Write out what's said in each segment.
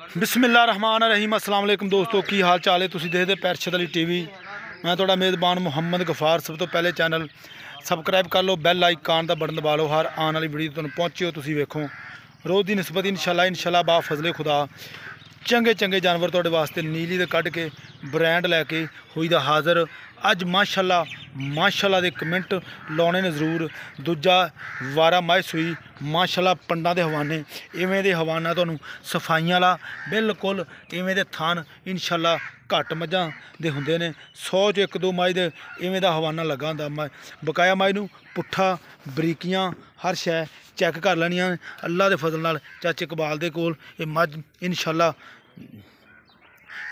बिस्मिल्लाहिर्रहमानिर्रहीम अस्सलाम वालेकुम दोस्तों की हाल चाल है। तुसीं देखदे पैरशद अली टीवी। मैं तुहाडा मेज़बान मुहम्मद गफार। सब तो पहले चैनल सबसक्राइब कर लो, बैल आइकान का बटन दबा लो, हर आने वाली वीडियो तुहानूं पहुँचे हो तुसीं वेखो। रोज़ की निस्बत इंशाल्लाह बा फजले खुदा चंगे चंगे जानवर तुहाडे वास्ते नीली दे कढ़ के ब्रांड लैके होई दा हाज़र। अज माशाल्लाह दे कमेंट लाने ने जरूर। दूजा वारा माह सूई माशाल्लाह पंडा दे हवाने इवें दे हवाना तुहानूं सफाइयां ला बिल्कुल इवें दे थान इंशाल्लाह घट मझां दे हुंदे ने। 100 च 1-2 माई दे इवें दा हवाना लगा हुंदा। बकाया माई नूं पुट्ठा बरीकियां हर शै चैक कर लैनियां अल्लाह दे फजल नाल। चाचे इकबाल दे कोल ये मझ इंशाल्लाह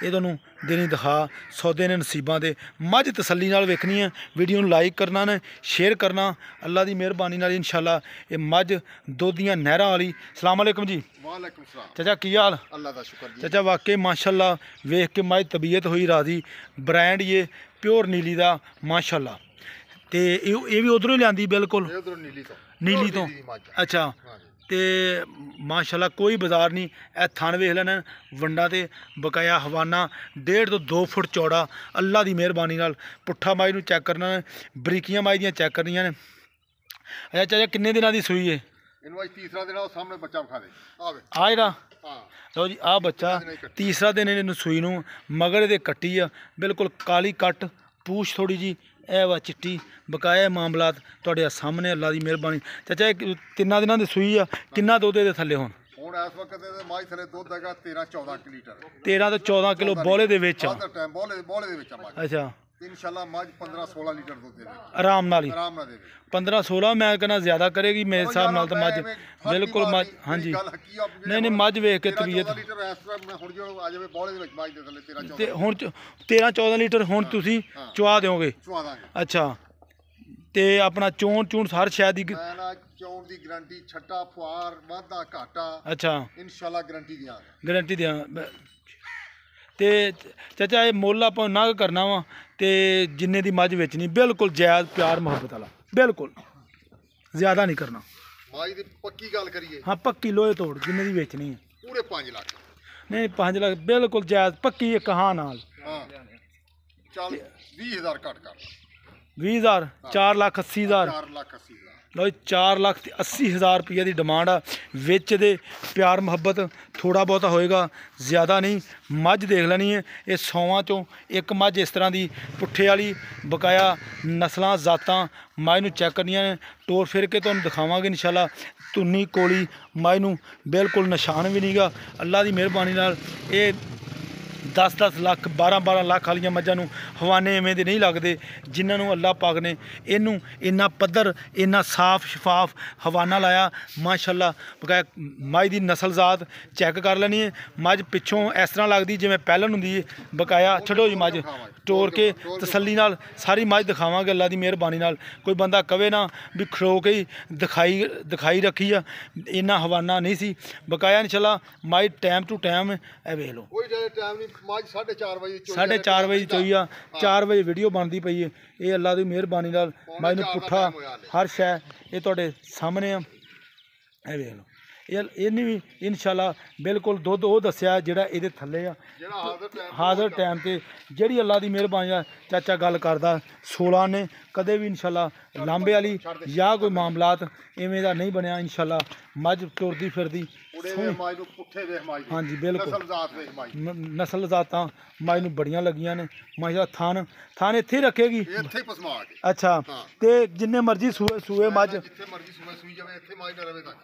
ये तुहानूं देनी दिखा सौदे ने नसीबां दे। मझ तसल्ली नाल वेखनी है। वीडियो नूं लाइक करना ने शेयर करना अल्लाह दी मेहरबानी नाल इंशाल्लाह। ये मझ दुध दियां नहरां वाली। सलाम अलैकुम जी। वालेकुम सलाम चाचा की हाल? अल्लाह दा शुक्र जी। चाचा वाकई माशाल्लाह वेख के मझ तबीयत हुई राजी। ब्रांड ये प्योर नीली दा माशाल्लाह। ते ये भी उधरों लियांदी बिल्कुल नीली तो। अच्छा ते माशाल्लाह कोई बाजार नहीं। ए थान वेख लैना वंडा ते बकाया हवाना 1.5 तो 2 फुट चौड़ा अल्लाह दी मेहरबानी नाल। पुट्ठा माई नूं चैक करना बरीकियां माई दियां चैक करनियां ने। अच्छा चाचा किन्ने दिनां दी सूई है? तीसरा दिन सामने बच्चा विखा दे आ जेड़ा लो जी आ बच्चा तीसरा दिन इन्हूं सूई नूं मगर दे कट्टी आ बिल्कुल काली कट पूछ थोड़ी जी ए वा चिट्टी बकाया मामलात तुहाडे सामने अल्लाह दी मेहरबानी। चाचा 3 दिनां दी सूई आ किन्ना दुध दे थल्ले हुण इस वक्त माई थले दुध हैगा 13-14 लीटर 13 तो 14 किलो बोले दे विच। अच्छा इंशाल्लाह मझ 15-16 लीटर दूध दे आराम नाल ही आराम नाल दे 15-16 मैं कहना ज़्यादा करेगी मेरे हिसाब नाल तो मझ बिल्कुल मझ। हाँ जी नहीं मझ वेख के तबीयत ते हुण 13-14 लीटर हुण तुसीं चुआ दोगे। अच्छा ते अपना चोण हर शायद दी चोण दी गारंटी छट्टा फुआर वाधा घाटा। अच्छा इंशाल्लाह गारंटी दियां ते चाचा ये मुੱਲ आपां ना करना वा ते जिन्ने दी मझ बेचनी बिल्कुल जायज़ प्यार मुहब्बत वाला बिल्कुल ज़्यादा नहीं करना। माई दी पक्की गल करिए हाँ पक्की लोहे तोड़ जिन्ने दी बेचनी है पूरे 5 लाख नहीं 5 लाख बिल्कुल जायज़ पक्की एक हाँ नाल। चल 20,000 घट कर 20,000 4,80,000 लो 4,80,000 रुपये की डिमांड आ। विच दे प्यार मुहब्बत थोड़ा बहुता होएगा ज़्यादा नहीं। मझ देख लेनी है ये 100 चों एक मझ इस तरह की पुट्ठे वाली बकाया नस्लां जातां मझ नूं चैक करनियां ने। टोर फिर के तुहानूं दिखावांगे इंशाल्लाह। तुन्नी कोली मझ नूं बिल्कुल निशान भी नहीं गा अल्लाह की मेहरबानी नाल। ये 10-10 लाख 12-12 लाख वाली मझां नूं हवाने इवें दे नहीं लगते जिन्होंने अल्लाह पाक ने इनू इन्ना पद्धर इन्ना साफ शफाफ हवाना लाया माशाल्लाह। बकाया मझ की नस्ल जात चैक कर लेनी है। मझ पिछों इस तरह लगती जिवें पैलन हुंदी है बकाया। छड्डो जी मझ टोर के तसल्ली नाल सारी मझ दिखावांगे अल्लाह की मेहरबानी नाल। कोई बंदा कवे ना भी खड़ो के ही दिखाई रखी आ इन्ना हवाना नहीं सी बकाया इंशाल्लाह। मझ टाइम टू टाइम ए वेख लो 4:30 बजे चोई आ 4 बजे वीडियो बनती पई है। ये अल्लाह की मेहरबानी नाल मझ नूं पुट्ठा हर शै ये तुहाडे सामने आ ए वेख लो। इन्हें भी इंशाल्लाह बिल्कुल दुध वो दस्या जिहड़ा इहदे थल्ले आ हाज़र टाइम ते जिहड़ी अल्लाह की मेहरबानी नाल चाचा गल करदा 16 ने कदे भी इंशाल्लाह लांबे वाली या कोई मामलात इवें दा नहीं बनया इंशाल्लाह। मझ तुरदी फिरदी हाँ जी बिल्कुल नस्ल जातां मझ नूं बड़ियां लगियां ने माशाल्लाह। थान इत्थे रखेगी। अच्छा ते जिन्ने मर्जी सूए मझ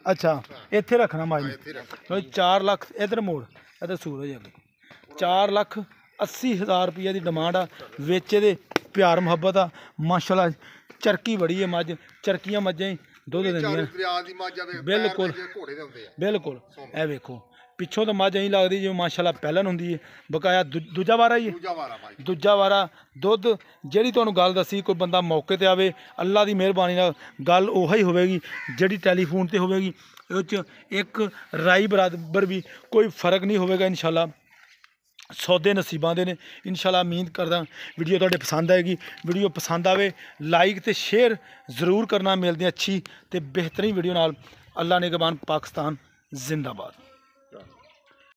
अच्छा इत्थे रखना मझ 4 लाख इधर मोड़ इधर सूरज 4,80,000 रुपये की डिमांड आ। वेचे दे प्यार मुहब्बत आ माशाल्लाह। चरकी बड़ी है मझ चरकियां मझां दुध देंदियां बिल्कुल बिल्कुल। ए वेखो पिछों तो मझ नहीं लगती जिवें माशाल्लाह पैलन हुंदी है बकाया। दूजा वारा ही दूजा वारा दुध जिहड़ी तुहानूं गल दसी कोई बंदा मौके ते आवे अल्लाह की मेहरबानी नाल गल उही होवेगी जिहड़ी टैलीफोन ते होवेगी। एक राई बराबर भी कोई फर्क नहीं होवेगा इंशाल्लाह। सौदे नसीबां दे ने इंशाल्लाह। उम्मीद करदा वीडियो तुहाडे पसंद आएगी। वीडियो पसंद आवे लाइक ते शेयर जरूर करना। मिलदे अच्छी ते बेहतरीन वीडियो नाल। अल्लाह निगहबान पाकिस्तान जिंदाबाद।